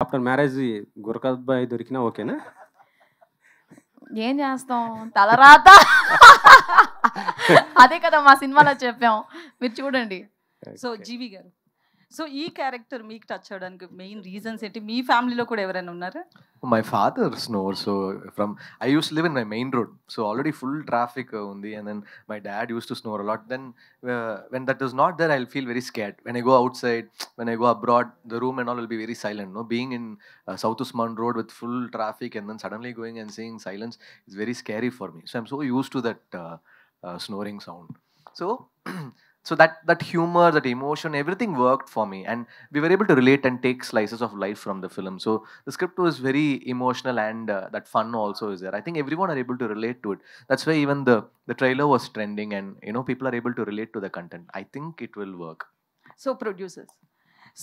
After marriage గురకబ్బాయి దొరికినా ఓకేనా? ఏం చేస్తాం, తలరాత. అదే కదా మా సినిమాలో చెప్పాం, మీరు చూడండి. సో జీవి గారు, సో ఈ క్యారెక్టర్ మీకు టచ్ అవడానికి మెయిన్ రీజన్స్ ఏంటి? మీ ఫ్యామిలీలో కూడా ఎవరైనా ఉన్నారా? My father snores, so I used to live in my main road, so already full traffic undi, and then my dad used to snore a lot. Then when that is not there, I'll feel very scared. When I go outside, when I go abroad, the room and all will be very silent. No, being in South Usman Road with full traffic and then suddenly going and seeing silence is very scary for me. So I'm so used to that snoring sound. So so that humor, that emotion, everything worked for me, and we were able to relate and take slices of life from the film. So the script was very emotional, and that fun also is there. I think everyone are able to relate to it. That's why even the trailer was trending, and people are able to relate to the content. I think it will work. So producers,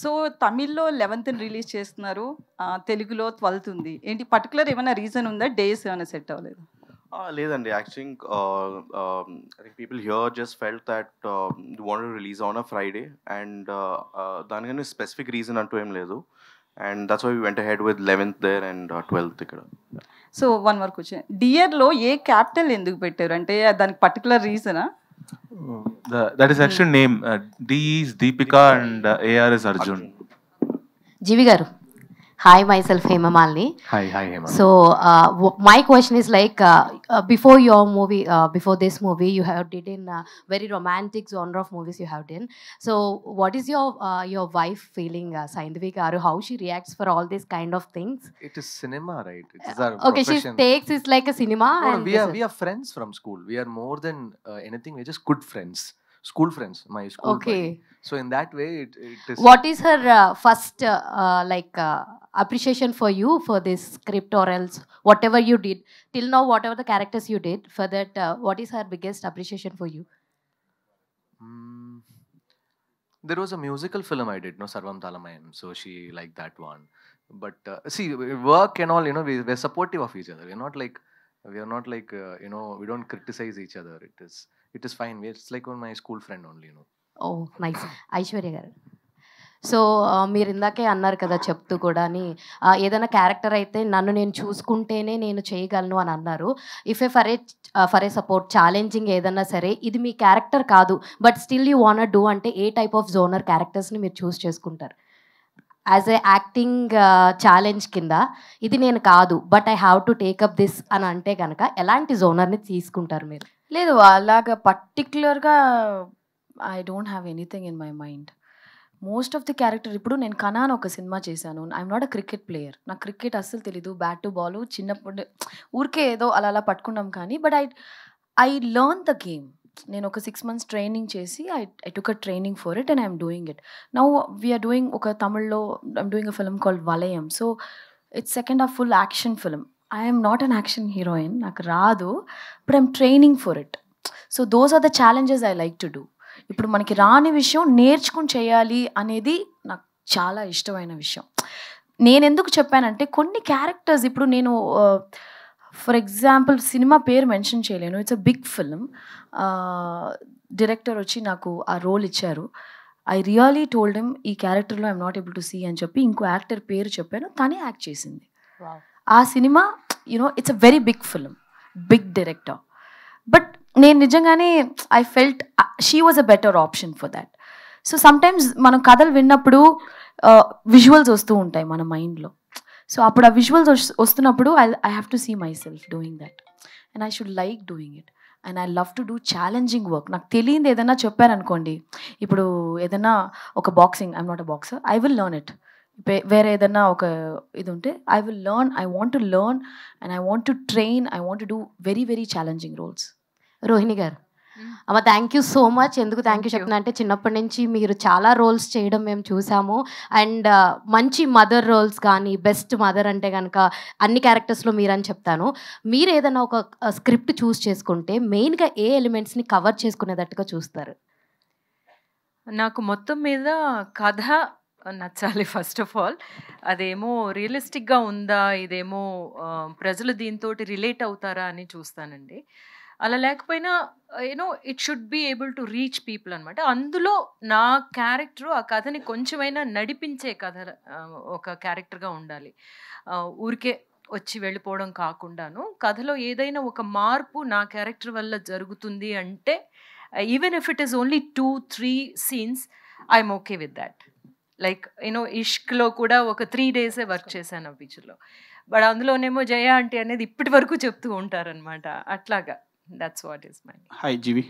so తమిళ్లో 11th release చేస్తున్నారు, తెలుగులో 12th ఉంది. ఏంటి particular ఏమైనా reason ఉందా? Days ఏమైనా set అవ్వలేదు? లేదండి, actually I think people here just felt that they wanted to release on a Friday, and దానికన్నా స్పెసిఫిక్ రీజన్ అంటూ ఏం లేదు, and that's why we went ahead with 11th there and 12th ఇక్కడ. So one వరకు వచ్చాయి. డియర్లో ఏ capital ఎందుకు పెట్టారు అంటే దానికి particular రీజనా? That is actually name. D is Deepika and AR is Arjun. జీవి గారు, hi, myself Hema Malini. Hi Hema. So my question is like before your movie, before this movie, you have did in very romantic genre of movies you have done. So what is your wife feeling, Saindhavi garu, how she reacts for all these kind of things? It is cinema, right? It is our okay, profession. she takes it like a cinema. No, and we are friends from school. We are more than anything. We're just good friends. School friends, my school okay buddy. So in that way it is. What is her first appreciation for you for this script, or else whatever you did till now, whatever the characters you did for that, what is her biggest appreciation for you? There was a musical film I did, no, Sarvam Talamayam, so she liked that one. But see, work and all, we're supportive of each other. We are not like we don't criticize each other. It is fine. It's like my school friend only, Oh, nice. Aishwarya గారు, so మీరు ఇందాకే అన్నారు కదా చెప్తూ కూడా ఏదైనా character అయితే నన్ను నేను చూసుకుంటేనే నేను చేయగలను అని అన్నారు. If for a support challenging ఏదన్నా సరే, ఇది మీ క్యారెక్టర్ కాదు but still you want do అంటే ఏ టైప్ ఆఫ్ జోనర్ క్యారెక్టర్స్ని మీరు చూస్ చేసుకుంటారు? యాజ్ ఏ యాక్టింగ్ ఛాలెంజ్ కింద ఇది నేను కాదు but I have to take up this అని అంటే కనుక ఎలాంటి జోనర్ని తీసుకుంటారు మీరు? లేదు, అలాగా పర్టిక్యులర్గా I don't have anything in my mind. Most of the character, ఇప్పుడు నేను కనాన్ ఒక సినిమా చేశాను. I'm not a cricket player, నాకు క్రికెట్ అస్సలు తెలీదు. బ్యాట్ టు బాల్ చిన్నప్పుడు ఊరికే ఏదో అలా పట్టుకున్నాం కానీ, but I learn the game. నేను ఒక 6 months ట్రైనింగ్ చేసి I took a training for it and I'm doing it. Now we're doing ఒక తమిళ్లో I'm doing a film called Valayam. So it's second half full action film. I'm not an action heroine, నాకు రాదు, but I'm training for it. So those are the challenges I like to do. ఇప్పుడు మనకి రాని విషయం నేర్చుకుని చేయాలి అనేది నాకు చాలా ఇష్టమైన విషయం. నేను ఎందుకు చెప్పానంటే కొన్ని క్యారెక్టర్స్, ఇప్పుడు నేను ఫర్ ఎగ్జాంపుల్ సినిమా పేరు మెన్షన్ చేయలేను, it's a big film. Director వచ్చి నాకు ఆ రోల్ ఇచ్చారు. ఐ రియలీ టోల్డ్ హిమ్ ఈ క్యారెక్టర్లో I'm not able to see అని చెప్పి ఇంకో యాక్టర్ పేరు చెప్పాను, తనే యాక్ట్ చేసింది. ఆ cinema it's a very big film, big director. But నేను నిజంగానే I felt she was a better option for that. So sometimes మనం కథలు విన్నప్పుడు విజువల్స్ వస్తూ ఉంటాయి మన మైండ్లో. సో అప్పుడు ఆ విజువల్స్ వస్తున్నప్పుడు I have to see myself doing that, and I should like doing it, and I love to do challenging work. నాకు తెలియదు ఏదైనా చెప్పారనుకోండి, ఇప్పుడు ఏదైనా ఒక boxing, I'm not a boxer, I will learn it. వేరే ఏదైనా ఒక ఇది ఉంటే I will learn, I want to learn and I want to train, I want to do very very challenging roles. Rohini గారు, అమ్మ థ్యాంక్ యూ సో మచ్. ఎందుకు thank you చెప్తున్నా అంటే చిన్నప్పటి నుంచి మీరు చాలా రోల్స్ చేయడం మేము చూసాము, అండ్ మంచి మదర్ రోల్స్ కానీ, బెస్ట్ మదర్ అంటే కనుక అన్ని క్యారెక్టర్స్లో మీరని చెప్తాను. మీరు ఏదైనా ఒక స్క్రిప్ట్ చూస్ చేసుకుంటే మెయిన్గా ఏ ఎలిమెంట్స్ని కవర్ చేసుకునేటట్టుగా చూస్తారు? నాకు మొత్తం మీద కథ నచ్చాలి ఫస్ట్ ఆఫ్ ఆల్. అదేమో రియలిస్టిక్గా ఉందా, ఇదేమో ప్రజలు దీంతో రిలేట్ అవుతారా అని చూస్తానండి. అలా లేకపోయినా you know it should be able to reach people అనమాట. అందులో నా క్యారెక్టర్ ఆ కథని కొంచెమైనా నడిపించే కథ ఒక క్యారెక్టర్గా ఉండాలి. ఊరికే వచ్చి వెళ్ళిపోవడం కాకుండాను కథలో ఏదైనా ఒక మార్పు నా క్యారెక్టర్ వల్ల జరుగుతుంది అంటే even if it is only 2-3 scenes I'm okay with that. Like you know ఇష్క్లో కూడా ఒక 3 డేసే వర్క్ చేశాను ఆ పిక్చర్లో. బట్ అందులోనేమో జయ ఆంటీ అనేది ఇప్పటి వరకు చెప్తూ ఉంటారనమాట. అట్లాగా that's what is my. Hi G V.